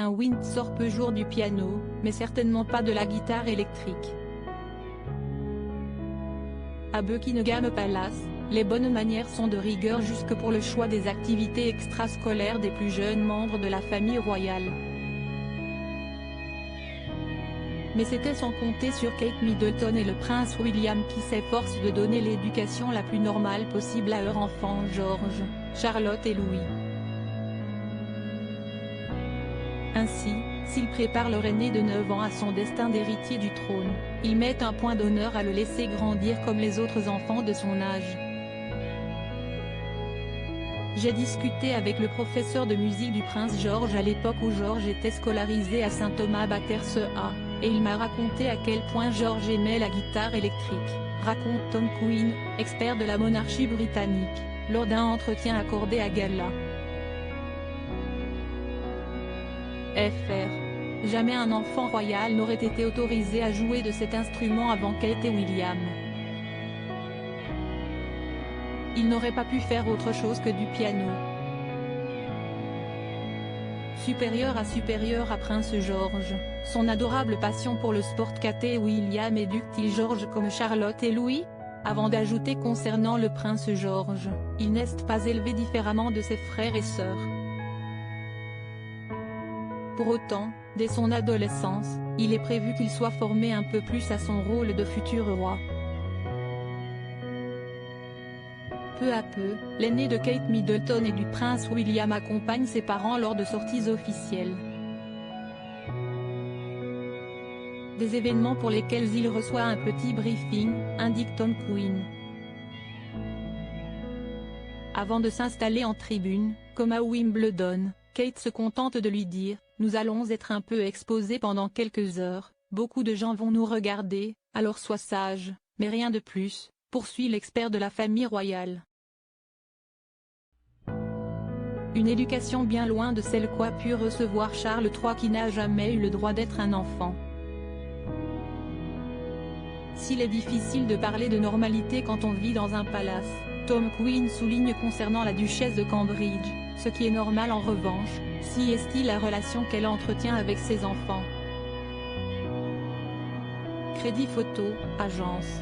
Un Windsor peut jouer du piano, mais certainement pas de la guitare électrique. À Buckingham Palace, les bonnes manières sont de rigueur jusque pour le choix des activités extrascolaires des plus jeunes membres de la famille royale. Mais c'était sans compter sur Kate Middleton et le prince William qui s'efforcent de donner l'éducation la plus normale possible à leurs enfants George, Charlotte et Louis. Ainsi, s'ils préparent leur aîné de 9 ans à son destin d'héritier du trône, ils mettent un point d'honneur à le laisser grandir comme les autres enfants de son âge. J'ai discuté avec le professeur de musique du prince George à l'époque où George était scolarisé à Saint Thomas Battersea, et il m'a raconté à quel point George aimait la guitare électrique, raconte Tom Quinn, expert de la monarchie britannique, lors d'un entretien accordé à Gala. Fr. Jamais un enfant royal n'aurait été autorisé à jouer de cet instrument avant Kate et William. Il n'aurait pas pu faire autre chose que du piano. Supérieur à Prince George, son adorable passion pour le sport Kate et William éduque-t-il George comme Charlotte et Louis? Avant d'ajouter concernant le prince George, il n'est pas élevé différemment de ses frères et sœurs. Pour autant, dès son adolescence, il est prévu qu'il soit formé un peu plus à son rôle de futur roi. Peu à peu, l'aîné de Kate Middleton et du prince William accompagne ses parents lors de sorties officielles. Des événements pour lesquels il reçoit un petit briefing, indique Tom Quinn. Avant de s'installer en tribune, comme à Wimbledon, Kate se contente de lui dire « Nous allons être un peu exposés pendant quelques heures, beaucoup de gens vont nous regarder, alors sois sage, mais rien de plus », poursuit l'expert de la famille royale. Une éducation bien loin de celle qu'a pu recevoir Charles III qui n'a jamais eu le droit d'être un enfant. S'il est difficile de parler de normalité quand on vit dans un palace, Tom Quinn souligne concernant la duchesse de Cambridge, ce qui est normal en revanche, si est-il la relation qu'elle entretient avec ses enfants. Crédit photo, agence.